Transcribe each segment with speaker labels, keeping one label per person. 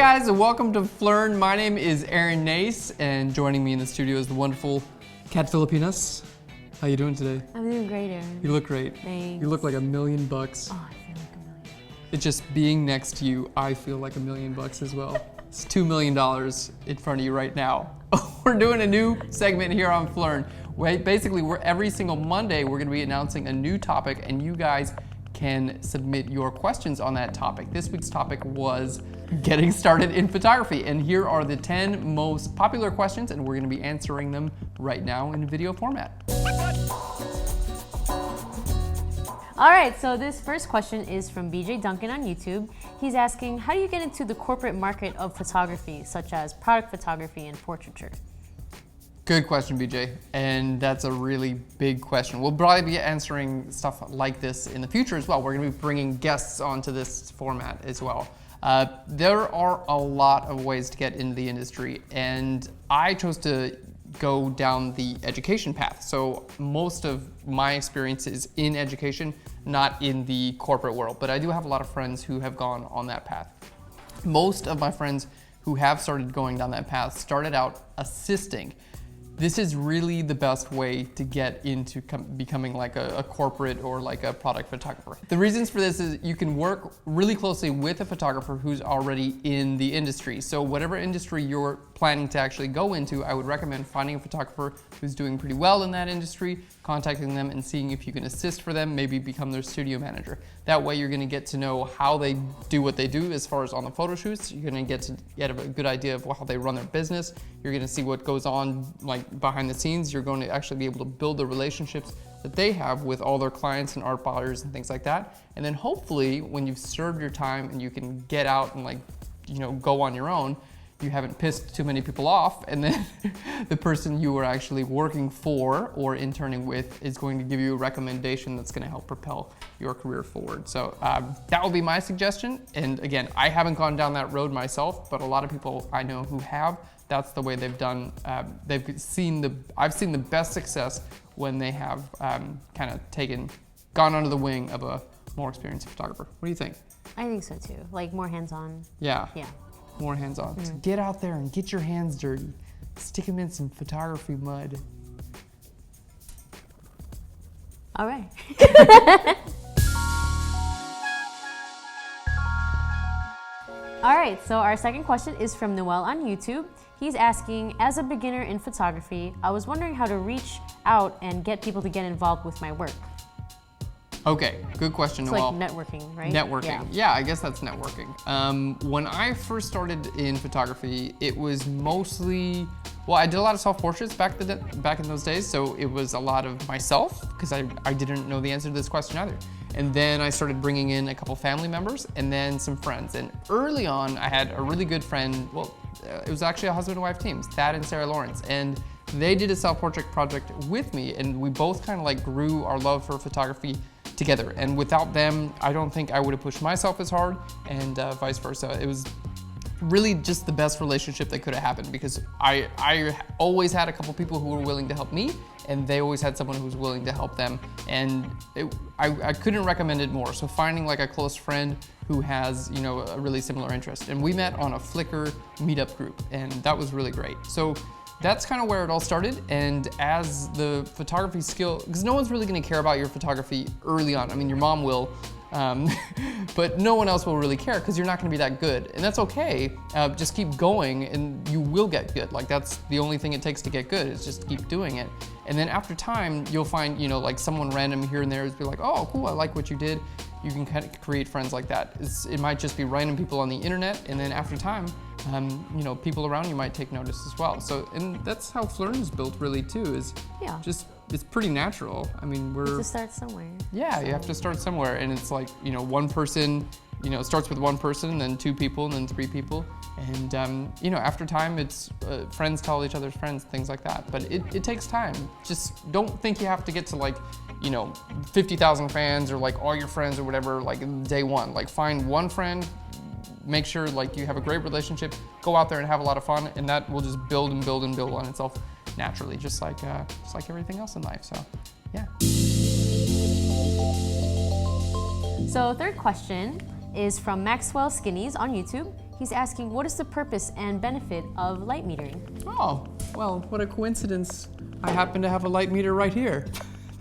Speaker 1: guys, and welcome to Phlearn. My name is Aaron Nace, and joining me in the studio is the wonderful Kat Filipinas. How you doing today?
Speaker 2: I'm doing great, Aaron.
Speaker 1: You look great.
Speaker 2: Thanks.
Speaker 1: You look like $1 million.
Speaker 2: Oh, I feel like $1 million.
Speaker 1: It's just being next to you, I feel like $1 million as well. It's $2 million in front of you right now. We're doing a new segment here on Phlearn. Basically, every single Monday, we're gonna be announcing a new topic, and you guys can submit your questions on that topic. This week's topic was getting started in photography, and here are the 10 most popular questions, and we're gonna be answering them right now in video format.
Speaker 2: All right, so this first question is from BJ Duncan on YouTube. He's asking, how do you get into the corporate market of photography, such as product photography and portraiture?
Speaker 1: Good question, BJ, and that's a really big question. We'll probably be answering stuff like this in the future as well. We're gonna be bringing guests onto this format as well. There are a lot of ways to get into the industry, and I chose to go down the education path. So most of my experience is in education, not in the corporate world, but I do have a lot of friends who have gone on that path. Most of my friends who have started going down that path started out assisting. This is really the best way to get into becoming like a corporate or like a product photographer. The reasons for this is you can work really closely with a photographer who's already in the industry. So whatever industry you're planning to actually go into, I would recommend finding a photographer who's doing pretty well in that industry, contacting them and seeing if you can assist for them, maybe become their studio manager. That way you're gonna get to know how they do what they do as far as on the photo shoots. You're gonna get a good idea of how they run their business. You're gonna see what goes on like behind the scenes. You're going to actually be able to build the relationships that they have with all their clients and art buyers and things like that. And then hopefully when you've served your time and you can get out and go on your own, you haven't pissed too many people off, and then the person you were actually working for or interning with is going to give you a recommendation that's going to help propel your career forward. So that would be my suggestion. And again, I haven't gone down that road myself, but a lot of people I know who have, that's the way they've done. I've seen the best success when they have gone under the wing of a more experienced photographer. What do you think?
Speaker 2: I think so too, like more hands-on.
Speaker 1: Yeah.
Speaker 2: Yeah.
Speaker 1: More hands-on. So get out there and get your hands dirty. Stick them in some photography mud.
Speaker 2: All right. All right, so our second question is from Noel on YouTube. He's asking, as a beginner in photography, I was wondering how to reach out and get people to get involved with my work.
Speaker 1: Okay, good question,
Speaker 2: It's
Speaker 1: Noel.
Speaker 2: like networking, right?
Speaker 1: Networking, yeah, I guess that's networking. When I first started in photography, it was mostly, well, I did a lot of self-portraits back in those days, so it was a lot of myself, because I didn't know the answer to this question either. And then I started bringing in a couple family members and then some friends. And early on, I had a really good friend, well, it was actually a husband and wife team, Thad and Sarah Lawrence, and they did a self-portrait project with me, and we both kind of like grew our love for photography together. And without them, I don't think I would have pushed myself as hard, and vice versa. It was really just the best relationship that could have happened, because I always had a couple people who were willing to help me, and they always had someone who was willing to help them. And I couldn't recommend it more. So finding like a close friend who has, a really similar interest. And we met on a Flickr meetup group, and that was really great. So that's kind of where it all started. And as the photography skill, because no one's really gonna care about your photography early on. I mean, your mom will, but no one else will really care because you're not gonna be that good. And that's okay, just keep going and you will get good. Like that's the only thing it takes to get good, is just keep doing it. And then after time, you'll find, like someone random here and there is be like, oh, cool, I like what you did. You can kind of create friends like that. It might just be random people on the internet, and then after time, people around you might take notice as well. So, and that's how Phlearn is built really too, is it's pretty natural. I mean, we're...
Speaker 2: To start somewhere.
Speaker 1: Yeah, you have to start somewhere, and it's like, one person, it starts with one person, then two people, and then three people. And, after time, it's friends tell each other's friends, things like that. But it takes time. Just don't think you have to get to like, 50,000 fans or like all your friends or whatever, like day one. Like find one friend, make sure like you have a great relationship, go out there and have a lot of fun, and that will just build and build and build on itself naturally, just like everything else in life. So, yeah.
Speaker 2: So third question is from Maxwell Skinnies on YouTube. He's asking, what is the purpose and benefit of light metering?
Speaker 1: Oh, well, what a coincidence. I happen to have a light meter right here.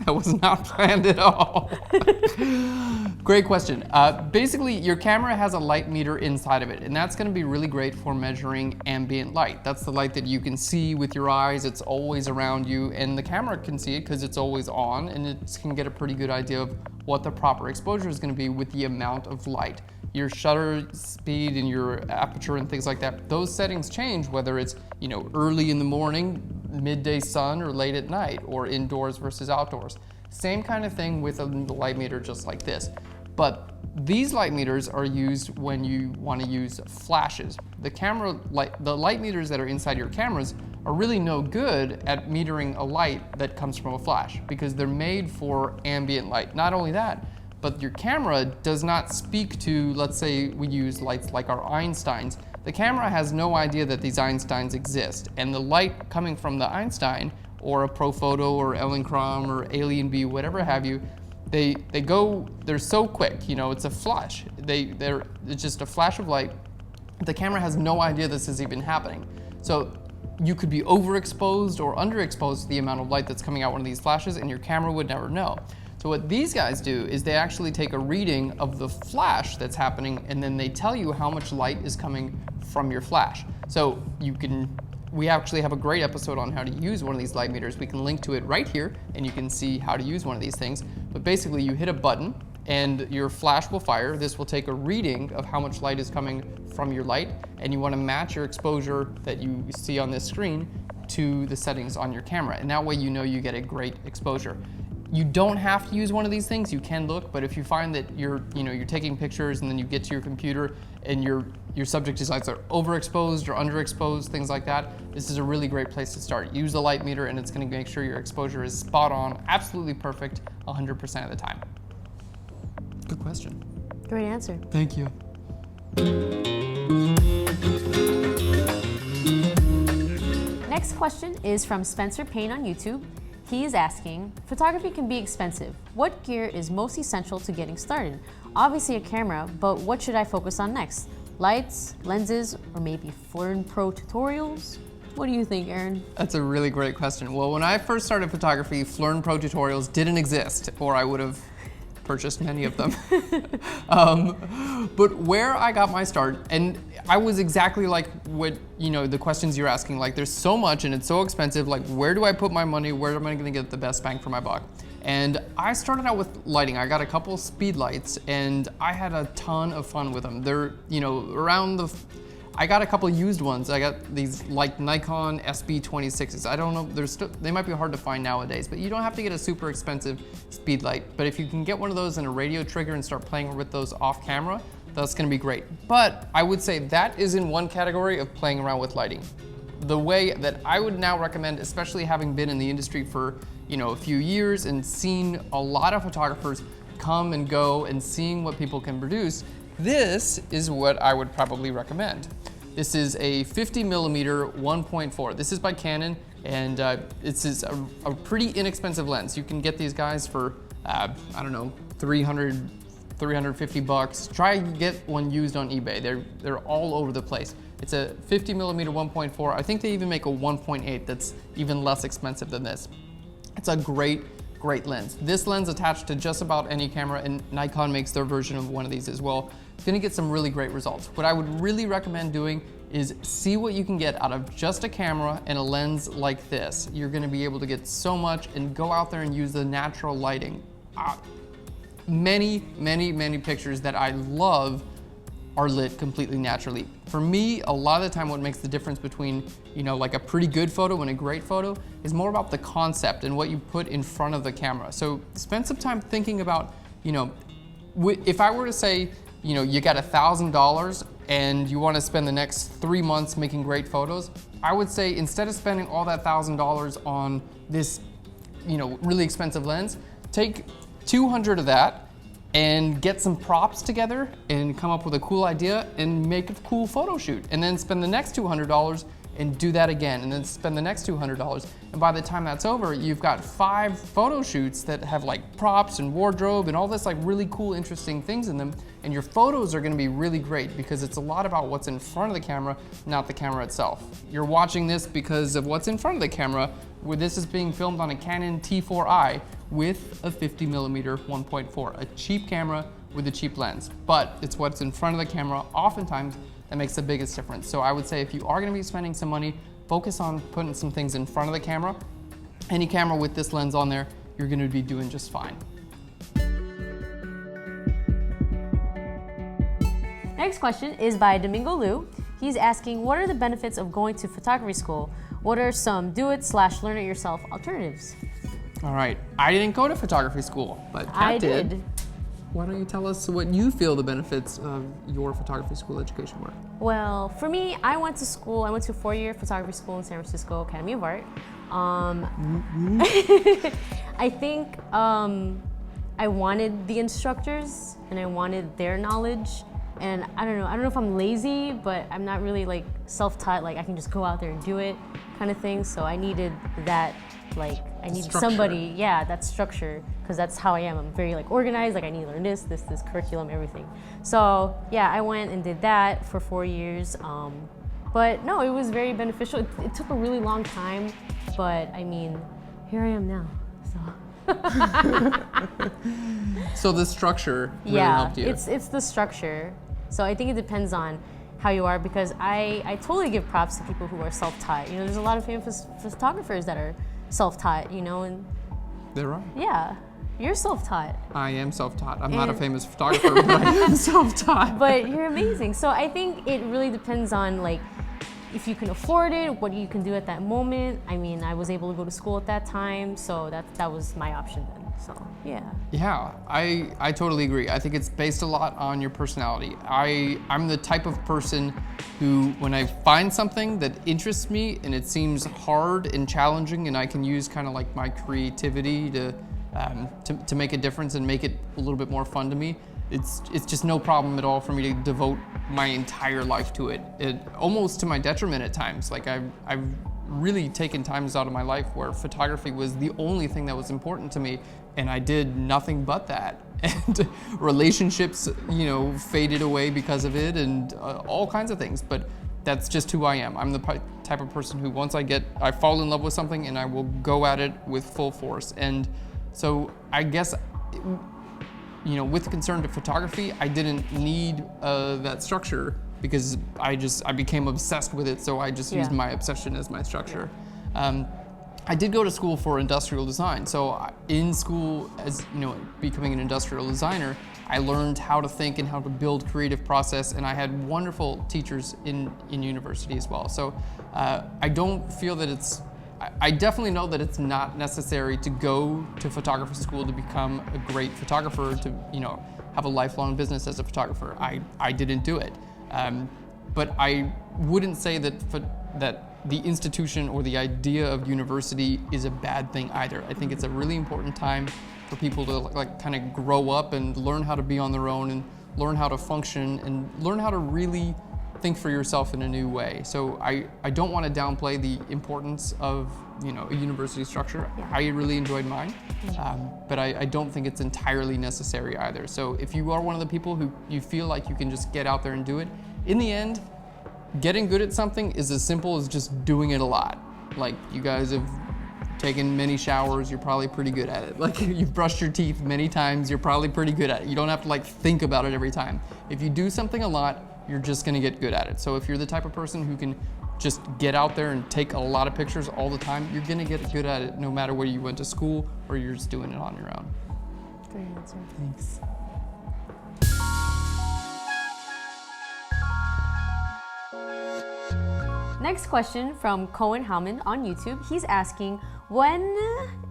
Speaker 1: That was not planned at all. Great question. Basically, your camera has a light meter inside of it, and that's gonna be really great for measuring ambient light. That's the light that you can see with your eyes. It's always around you, and the camera can see it because it's always on, and it can get a pretty good idea of what the proper exposure is gonna be with the amount of light. Your shutter speed and your aperture and things like that, those settings change whether it's, early in the morning, midday sun, or late at night, or indoors versus outdoors. Same kind of thing with a light meter just like this. But these light meters are used when you want to use flashes. The light meters that are inside your cameras are really no good at metering a light that comes from a flash because they're made for ambient light. Not only that, but your camera does not speak to, let's say we use lights like our Einsteins. The camera has no idea that these Einsteins exist, and the light coming from the Einstein or a Profoto or Elinchrom or Alien B, whatever have you, they're so quick, it's a flash. It's just a flash of light. The camera has no idea this is even happening. So you could be overexposed or underexposed to the amount of light that's coming out one of these flashes, and your camera would never know. So what these guys do is they actually take a reading of the flash that's happening, and then they tell you how much light is coming from your flash. So we actually have a great episode on how to use one of these light meters. We can link to it right here, and you can see how to use one of these things. But basically you hit a button and your flash will fire. This will take a reading of how much light is coming from your light, and you want to match your exposure that you see on this screen to the settings on your camera. And that way you get a great exposure. You don't have to use one of these things. You can look, but if you find that you're taking pictures and then you get to your computer and your subject is either overexposed or underexposed, things like that, this is a really great place to start. Use the light meter, and it's going to make sure your exposure is spot on, absolutely perfect, 100% of the time. Good question.
Speaker 2: Great answer.
Speaker 1: Thank you.
Speaker 2: Next question is from Spencer Payne on YouTube. He is asking, photography can be expensive. What gear is most essential to getting started? Obviously a camera, but what should I focus on next? Lights, lenses, or maybe Phlearn Pro tutorials? What do you think, Aaron?
Speaker 1: That's a really great question. Well, when I first started photography, Phlearn Pro tutorials didn't exist, or I would have purchased many of them. But where I got my start, and I was exactly like what, the questions you're asking, like there's so much and it's so expensive, like where do I put my money? Where am I gonna get the best bang for my buck? And I started out with lighting. I got a couple speed lights and I had a ton of fun with them. They're, I got a couple used ones. I got these like Nikon SB26s. I don't know, they might be hard to find nowadays, but you don't have to get a super expensive speed light. But if you can get one of those and a radio trigger and start playing with those off camera, that's gonna be great. But I would say that is in one category of playing around with lighting. The way that I would now recommend, especially having been in the industry for a few years and seen a lot of photographers come and go and seeing what people can produce, this is what I would probably recommend. This is a 50mm 1.4. This is by Canon, and this is a pretty inexpensive lens. You can get these guys for, I don't know, $350. Try and get one used on eBay. They're all over the place. It's a 50mm 1.4. I think they even make a 1.8 that's even less expensive than this. It's a great lens. This lens attached to just about any camera, and Nikon makes their version of one of these as well. It's gonna get some really great results. What I would really recommend doing is see what you can get out of just a camera and a lens like this. You're gonna be able to get so much and go out there and use the natural lighting. Many pictures that I love are lit completely naturally. For me, a lot of the time what makes the difference between, like a pretty good photo and a great photo is more about the concept and what you put in front of the camera. So spend some time thinking about, if I were to say, you got $1,000 and you want to spend the next 3 months making great photos, I would say instead of spending all that $1,000 on this, really expensive lens, take 200 of that and get some props together and come up with a cool idea and make a cool photo shoot. And then spend the next $200 and do that again, and then spend the next $200. And by the time that's over, you've got 5 photo shoots that have like props and wardrobe and all this like really cool, interesting things in them. And your photos are gonna be really great because it's a lot about what's in front of the camera, not the camera itself. You're watching this because of what's in front of the camera, where this is being filmed on a Canon T4i with a 50mm 1.4, a cheap camera with a cheap lens. But it's what's in front of the camera oftentimes that makes the biggest difference. So I would say if you are gonna be spending some money, focus on putting some things in front of the camera. Any camera with this lens on there, you're gonna be doing just fine.
Speaker 2: Next question is by Domingo Liu. He's asking, what are the benefits of going to photography school? What are some do-it/learn-it-yourself alternatives?
Speaker 1: All right, I didn't go to photography school, but Kat did. Why don't you tell us what you feel the benefits of your photography school education were?
Speaker 2: Well, for me, I went to a 4-year photography school in San Francisco, Academy of Art. I think I wanted the instructors and I wanted their knowledge. And I don't know if I'm lazy, but I'm not really like self-taught, like I can just go out there and do it kind of thing. So I needed that, like I needed
Speaker 1: structure.
Speaker 2: Somebody, yeah, that structure, because that's how I am. I'm very like organized, like I need to learn this curriculum, everything. So yeah, I went and did that for 4 years. But no, it was very beneficial. It took a really long time, but I mean, here I am now, so.
Speaker 1: So the structure really helped you.
Speaker 2: It's the structure. So I think it depends on how you are, because I totally give props to people who are self-taught. You know, there's a lot of famous photographers that are self-taught, you know, and
Speaker 1: They're right.
Speaker 2: yeah, you're self-taught.
Speaker 1: I am self-taught. I'm not a famous photographer, but I am self-taught.
Speaker 2: But you're amazing. So I think it really depends on like if you can afford it, what you can do at that moment. I mean, I was able to go to school at that time, so that was my option then. So yeah.
Speaker 1: Yeah, I totally agree. I think it's based a lot on your personality. I'm the type of person who, when I find something that interests me and it seems hard and challenging, and I can use kind of like my creativity to make a difference and make it a little bit more fun to me, it's just no problem at all for me to devote my entire life to it. Almost to my detriment at times. Like I've really taken times out of my life where photography was the only thing that was important to me, and I did nothing but that. And relationships, you know, faded away because of it, and all kinds of things. But that's just who I am. I'm the type of person who once I fall in love with something and I will go at it with full force. And so I guess, you know, with concern to photography, I didn't need that structure because I became obsessed with it. So I just used my obsession as my structure. I did go to school for industrial design. So in school, as you know, becoming an industrial designer, I learned how to think and how to build creative process, and I had wonderful teachers in university as well. So I don't feel that I definitely know that it's not necessary to go to photography school to become a great photographer, to, you know, have a lifelong business as a photographer. I didn't do it. But I wouldn't say that the institution or the idea of university is a bad thing either. I think it's a really important time for people to like kind of grow up and learn how to be on their own and learn how to function and learn how to really think for yourself in a new way. So I don't want to downplay the importance of, you know, a university structure.
Speaker 2: Yeah.
Speaker 1: I really enjoyed mine, but I don't think it's entirely necessary either. So if you are one of the people who you feel like you can just get out there and do it, in the end, getting good at something is as simple as just doing it a lot. Like, you guys have taken many showers, you're probably pretty good at it. Like, you've brushed your teeth many times, you're probably pretty good at it. You don't have to like think about it every time. If you do something a lot, you're just gonna get good at it. So if you're the type of person who can just get out there and take a lot of pictures all the time, you're gonna get good at it no matter whether you went to school or you're just doing it on your own.
Speaker 2: Great answer.
Speaker 1: Thanks.
Speaker 2: Next question from Cohen Howman on YouTube. He's asking, when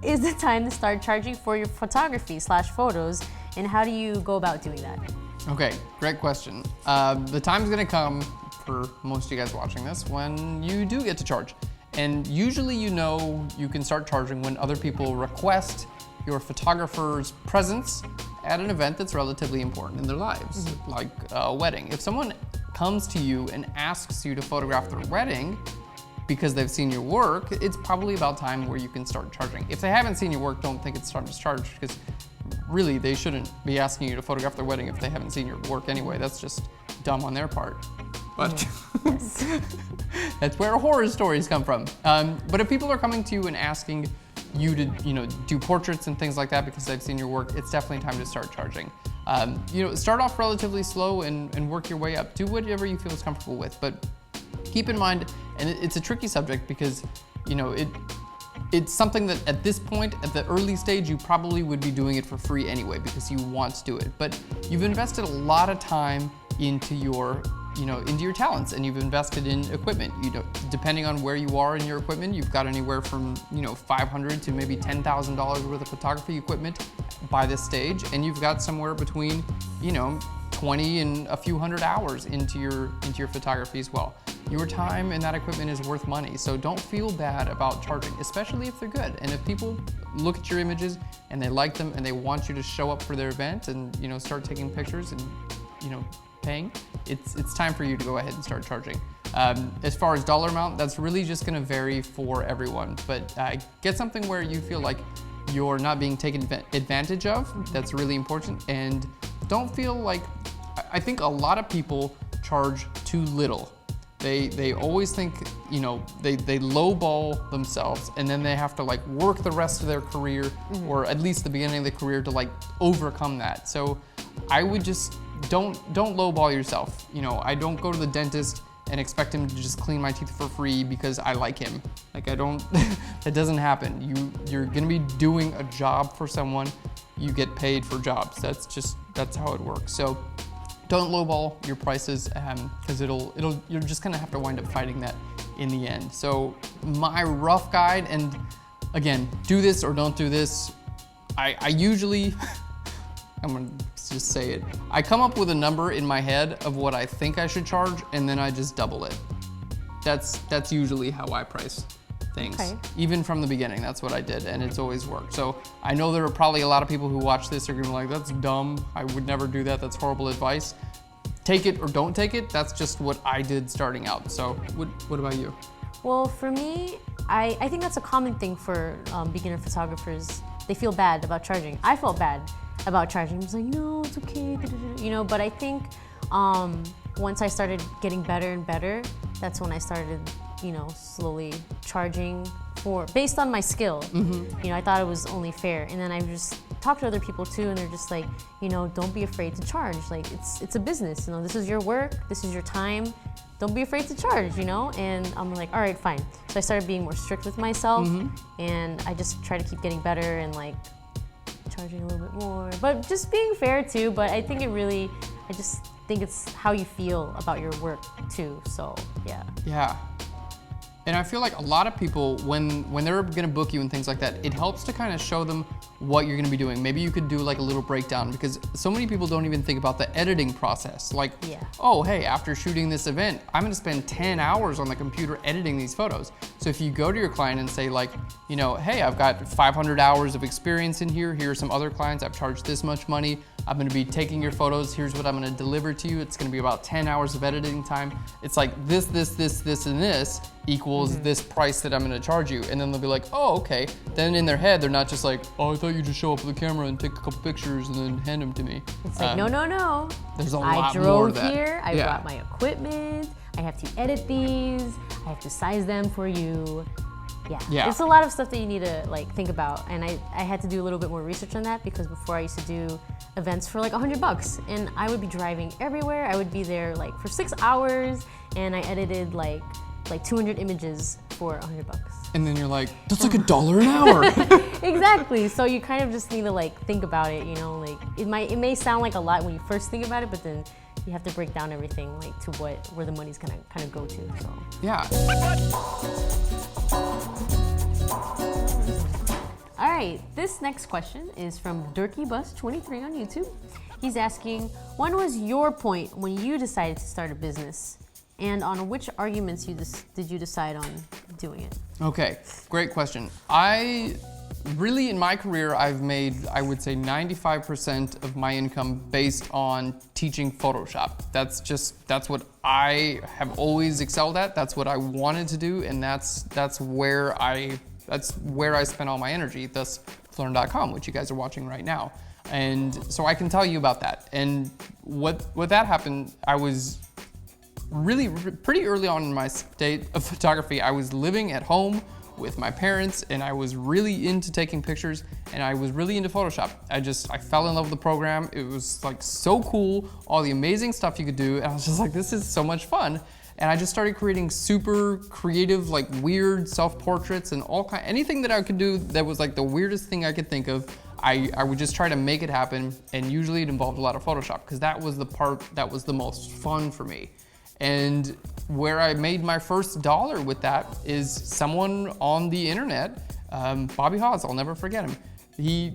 Speaker 2: is the time to start charging for your photography/photos, and how do you go about doing that?
Speaker 1: Okay, great question. The time's gonna come for most of you guys watching this when you do get to charge. And usually, you know, you can start charging when other people request your photographer's presence at an event that's relatively important in their lives, like a wedding. If someone comes to you and asks you to photograph their wedding, because they've seen your work, it's probably about time where you can start charging. If they haven't seen your work, don't think it's time to charge, because really they shouldn't be asking you to photograph their wedding if they haven't seen your work anyway. That's just dumb on their part. But
Speaker 2: Yes.
Speaker 1: that's where horror stories come from. But if people are coming to you and asking you to, do portraits and things like that because they've seen your work, it's definitely time to start charging. Start off relatively slow and work your way up. Do whatever you feel is comfortable with, but keep in mind, and it's a tricky subject because, it's something that at this point, at the early stage, you probably would be doing it for free anyway because you want to do it. But you've invested a lot of time into your talents, and you've invested in equipment. Depending on where you are in your equipment, you've got anywhere from $500 to maybe $10,000 worth of photography equipment by this stage, and you've got somewhere between 20 and a few hundred hours into your photography as well. Your time and that equipment is worth money, so don't feel bad about charging, especially if they're good. And if people look at your images and they like them and they want you to show up for their event and start taking pictures and paying, it's time for you to go ahead and start charging. As far as dollar amount, that's really just going to vary for everyone, but get something where you feel like you're not being taken advantage of. That's really important. And don't feel like, I think a lot of people charge too little. They always think, they lowball themselves, and then they have to work the rest of their career, or at least the beginning of the career, to overcome that. So I would just don't lowball yourself. I don't go to the dentist and expect him to just clean my teeth for free because I like him. I don't, that doesn't happen. You're gonna be doing a job for someone. You get paid for jobs. That's how it works. So don't lowball your prices, because you're just gonna have to wind up fighting that in the end. So my rough guide, and again, do this or don't do this. I usually, I'm gonna just say it. I come up with a number in my head of what I think I should charge, and then I just double it. That's usually how I price things.
Speaker 2: Okay.
Speaker 1: Even from the beginning, that's what I did, and it's always worked. So I know there are probably a lot of people who watch this are gonna be like, that's dumb, I would never do that, that's horrible advice. Take it or don't take it, that's just what I did starting out. So what about you?
Speaker 2: Well, for me, I think that's a common thing for beginner photographers. They feel bad about charging. I felt bad about charging. I was like, no, it's okay, but I think once I started getting better and better, that's when I started, slowly charging based on my skill. I thought it was only fair. And then I just talked to other people too, and they're just like, don't be afraid to charge. It's a business, this is your work, this is your time. Don't be afraid to charge, And I'm like, all right, fine. So I started being more strict with myself, and I just try to keep getting better and charging a little bit more, but just being fair too. But I think I just think it's how you feel about your work too. So yeah.
Speaker 1: Yeah. And I feel like a lot of people, when they're gonna book you and things like that, it helps to kind of show them what you're gonna be doing. Maybe you could do a little breakdown, because so many people don't even think about the editing process. Oh, hey, after shooting this event, I'm gonna spend 10 hours on the computer editing these photos. So if you go to your client and say hey, I've got 500 hours of experience in here. Here are some other clients. I've charged this much money. I'm gonna be taking your photos. Here's what I'm gonna deliver to you. It's gonna be about 10 hours of editing time. It's like this, and this equals this price that I'm gonna charge you. And then they'll be like, oh, okay. Then in their head, they're not just like, oh, I thought you just show up with a camera and take a couple pictures and then hand them to me.
Speaker 2: It's like, no.
Speaker 1: There's a lot more
Speaker 2: I
Speaker 1: of
Speaker 2: drove
Speaker 1: that.
Speaker 2: here, I brought my equipment, I have to edit these, I have to size them for you. Yeah. It's a lot of stuff that you need to think about, and I had to do a little bit more research on that, because before I used to do events for $100, and I would be driving everywhere. I would be there for 6 hours, and I edited like 200 images for $100.
Speaker 1: And then you're like, that's $1 an hour.
Speaker 2: Exactly. So you kind of just need to think about it. It may sound like a lot when you first think about it, but then you have to break down everything to where the money's gonna kind of go to. So
Speaker 1: yeah.
Speaker 2: All right, this next question is from DirkyBus23 on YouTube. He's asking, when was your point when you decided to start a business? And on which arguments did you decide on doing it?
Speaker 1: Okay, great question. I Really, in my career, I've made, I would say, 95% of my income based on teaching Photoshop. That's what I have always excelled at. That's what I wanted to do, and that's where I spent all my energy. Thus, Phlearn.com, which you guys are watching right now. And so I can tell you about that. And what that happened, I was really pretty early on in my state of photography. I was living at home with my parents, and I was really into taking pictures, and I was really into Photoshop. I fell in love with the program. It was like so cool, all the amazing stuff you could do, and I was just like, this is so much fun. And I just started creating super creative, like weird self-portraits and anything that I could do that was like the weirdest thing I could think of. I would just try to make it happen, and usually it involved a lot of Photoshop, because that was the part that was the most fun for me. And where I made my first dollar with that is someone on the internet, Bobby Hawes, I'll never forget him. He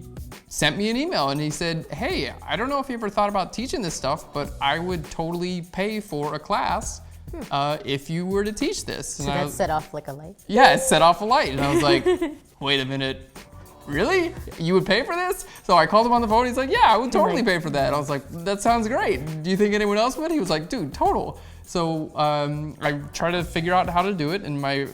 Speaker 1: sent me an email and he said, hey, I don't know if you ever thought about teaching this stuff, but I would totally pay for a class if you were to teach this.
Speaker 2: So that set off like a light?
Speaker 1: Yeah, it set off a light. And I was like, wait a minute. Really? You would pay for this? So I called him on the phone. He's like, yeah, I would totally pay for that. And I was like, that sounds great. Do you think anyone else would? He was like, dude, total. So I tried to figure out how to do it. In my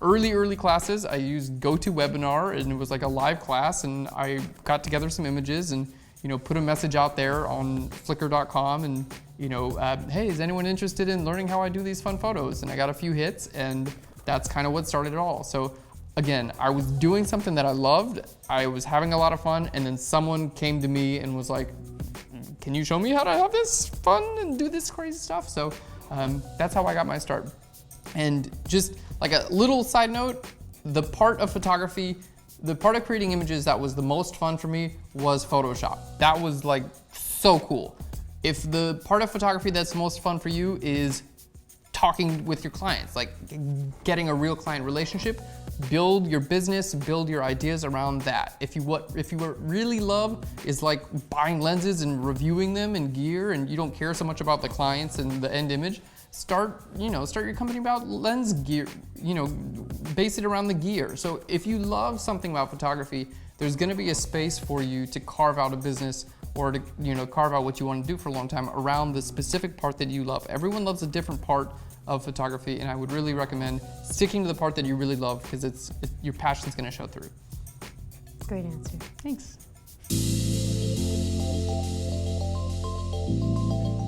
Speaker 1: early classes, I used GoToWebinar, and it was like a live class, and I got together some images and put a message out there on Flickr.com, and hey, is anyone interested in learning how I do these fun photos? And I got a few hits, and that's kind of what started it all. So again, I was doing something that I loved, I was having a lot of fun, and then someone came to me and was like, can you show me how to have this fun and do this crazy stuff? So that's how I got my start. And just like a little side note, the part of photography, the part of creating images that was the most fun for me was Photoshop. That was like so cool. If the part of photography that's most fun for you is talking with your clients, like getting a real client relationship, build your business, build your ideas around that. If you what really love is like buying lenses and reviewing them and gear, and you don't care so much about the clients and the end image, start your company about lens gear, base it around the gear. So if you love something about photography, there's gonna be a space for you to carve out a business, or to carve out what you want to do for a long time around the specific part that you love. Everyone loves a different part of photography, and I would really recommend sticking to the part that you really love, because your passion's gonna show through.
Speaker 2: Great answer.
Speaker 1: Thanks.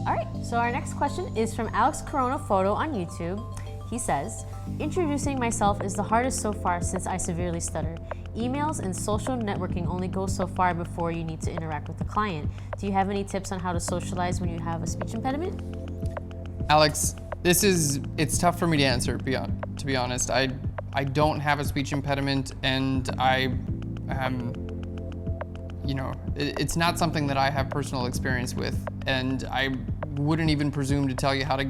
Speaker 2: All right, so our next question is from Alex Corona Photo on YouTube. He says, introducing myself is the hardest so far since I severely stutter. Emails and social networking only go so far before you need to interact with the client. Do you have any tips on how to socialize when you have a speech impediment?
Speaker 1: Alex, it's tough for me to answer, to be honest. I don't have a speech impediment, and it's not something that I have personal experience with, and I wouldn't even presume to tell you how to,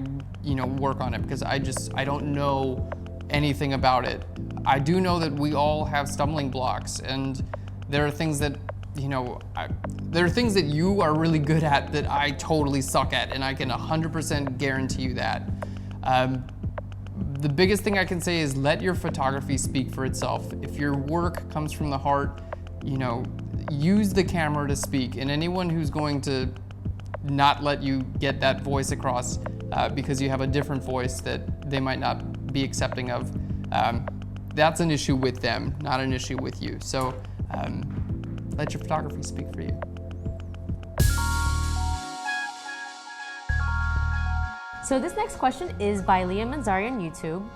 Speaker 1: work on it, because I don't know anything about it. I do know that we all have stumbling blocks, and there are things that, there are things that you are really good at that I totally suck at, and I can 100% guarantee you that. The biggest thing I can say is let your photography speak for itself. If your work comes from the heart, use the camera to speak, and anyone who's going to not let you get that voice across because you have a different voice that they might not be accepting of, that's an issue with them, not an issue with you. So let your photography speak for you.
Speaker 2: So this next question is by Leah Manzari on YouTube.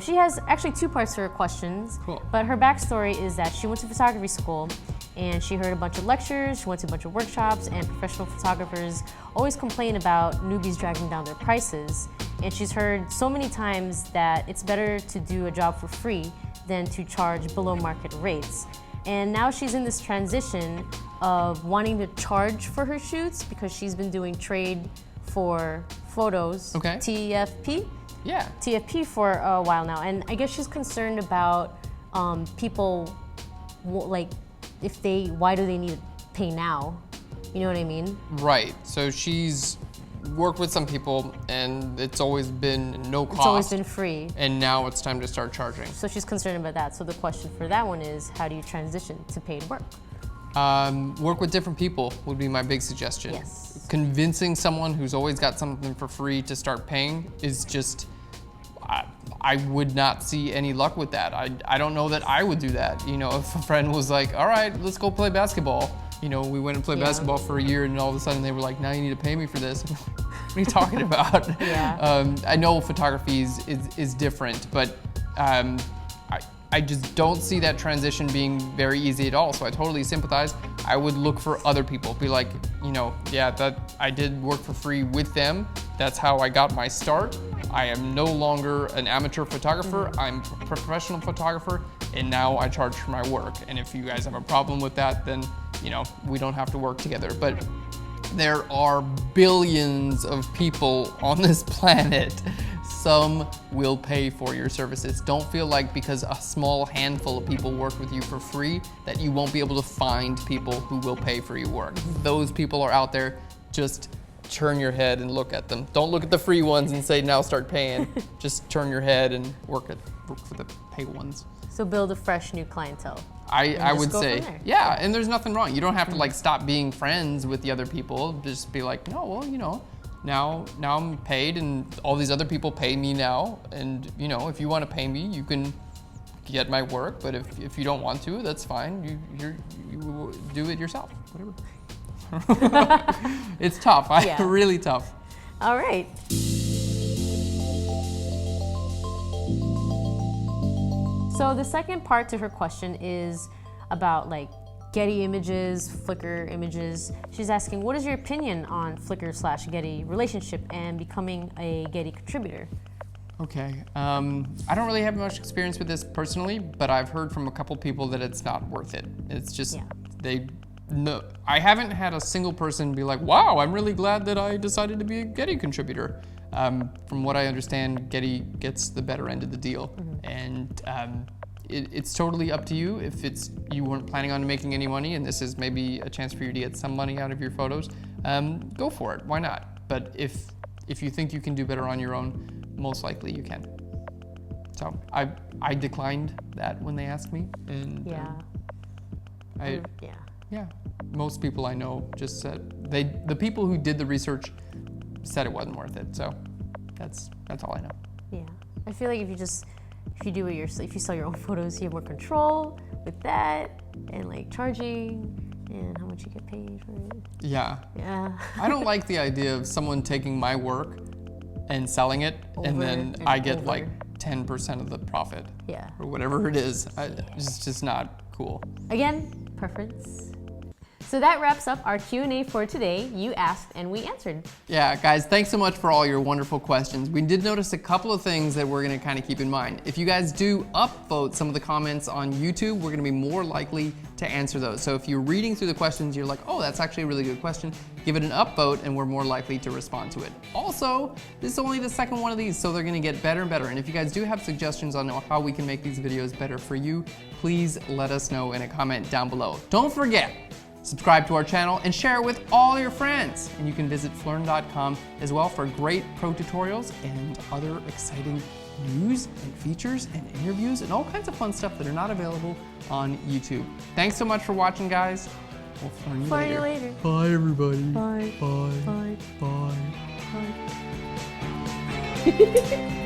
Speaker 2: She has actually two parts to her questions,
Speaker 1: Cool.
Speaker 2: But her backstory is that she went to photography school and she heard a bunch of lectures, she went to a bunch of workshops, and professional photographers always complain about newbies dragging down their prices. And she's heard so many times that it's better to do a job for free than to charge below market rates. And now she's in this transition of wanting to charge for her shoots because she's been doing trade for photos,
Speaker 1: Okay.
Speaker 2: TFP?
Speaker 1: Yeah.
Speaker 2: TFP for a while now, and I guess she's concerned about people, like, why do they need to pay now? You know what I mean?
Speaker 1: Right. So she's worked with some people and it's always been no cost.
Speaker 2: It's always been free.
Speaker 1: And now it's time to start charging.
Speaker 2: So she's concerned about that. So the question for that one is, how do you transition to paid work?
Speaker 1: Work with different people would be my big suggestion.
Speaker 2: Yes.
Speaker 1: Convincing someone who's always got something for free to start paying is just, I would not see any luck with that. I don't know that I would do that. You know, if a friend was like, all right, let's go play basketball. You know, we went and played basketball for a year and all of a sudden they were like, now you need to pay me for this. What are you talking about?
Speaker 2: Yeah.
Speaker 1: I know photography is different, but I just don't see that transition being very easy at all. So I totally sympathize. I would look for other people, be like, you know, yeah, that I did work for free with them. That's how I got my start. I am no longer an amateur photographer. I'm a professional photographer, and now I charge for my work. And if you guys have a problem with that, then, you know, we don't have to work together. But there are billions of people on this planet. Some will pay for your services. Don't feel like because a small handful of people work with you for free that you won't be able to find people who will pay for your work. Those people are out there. Just turn your head and look at them. Don't look at the free ones and say, now start paying. Just turn your head and work for the pay ones.
Speaker 2: So build a fresh new clientele.
Speaker 1: I would
Speaker 2: go
Speaker 1: say,
Speaker 2: from there.
Speaker 1: yeah, and there's nothing wrong. You don't have to like stop being friends with the other people. Just be like, no, well, you know, now I'm paid and all these other people pay me now. And you know, if you want to pay me, you can get my work. But if you don't want to, that's fine. You do it yourself, whatever. It's tough,
Speaker 2: Yeah.
Speaker 1: Really tough.
Speaker 2: All right. So the second part to her question is about like Getty images, Flickr images. She's asking, what is your opinion on Flickr/Getty relationship and becoming a Getty contributor?
Speaker 1: Okay, I don't really have much experience with this personally, but I've heard from a couple people that it's not worth it. It's just, no, I haven't had a single person be like, wow, I'm really glad that I decided to be a Getty contributor. From what I understand, Getty gets the better end of the deal. And it's totally up to you. If you weren't planning on making any money and this is maybe a chance for you to get some money out of your photos, go for it, why not? But if you think you can do better on your own, most likely you can. So I declined that when they asked me. And yeah, most people I know just said, the people who did the research said it wasn't worth it. So that's all I know.
Speaker 2: Yeah, I feel like if you do it yourself, if you sell your own photos, you have more control with that and like charging and how much you get paid for it.
Speaker 1: Yeah.
Speaker 2: Yeah.
Speaker 1: I don't like the idea of someone taking my work and selling it and then I get like 10% of the profit.
Speaker 2: Yeah.
Speaker 1: Or whatever it is. It's just not cool.
Speaker 2: Again, preference. So that wraps up our Q&A for today. You asked and we answered.
Speaker 1: Yeah, guys, thanks so much for all your wonderful questions. We did notice a couple of things that we're gonna kind of keep in mind. If you guys do upvote some of the comments on YouTube, we're gonna be more likely to answer those. So if you're reading through the questions, you're like, oh, that's actually a really good question, give it an upvote and we're more likely to respond to it. Also, this is only the second one of these, so they're gonna get better and better. And if you guys do have suggestions on how we can make these videos better for you, please let us know in a comment down below. Don't forget, subscribe to our channel and share it with all your friends. And you can visit Phlearn.com as well for great pro tutorials and other exciting news and features and interviews and all kinds of fun stuff that are not available on YouTube. Thanks so much for watching, guys. We'll Phlearn you later. Bye, everybody.
Speaker 2: Bye.
Speaker 1: Bye.
Speaker 2: Bye.
Speaker 1: Bye.
Speaker 2: Bye.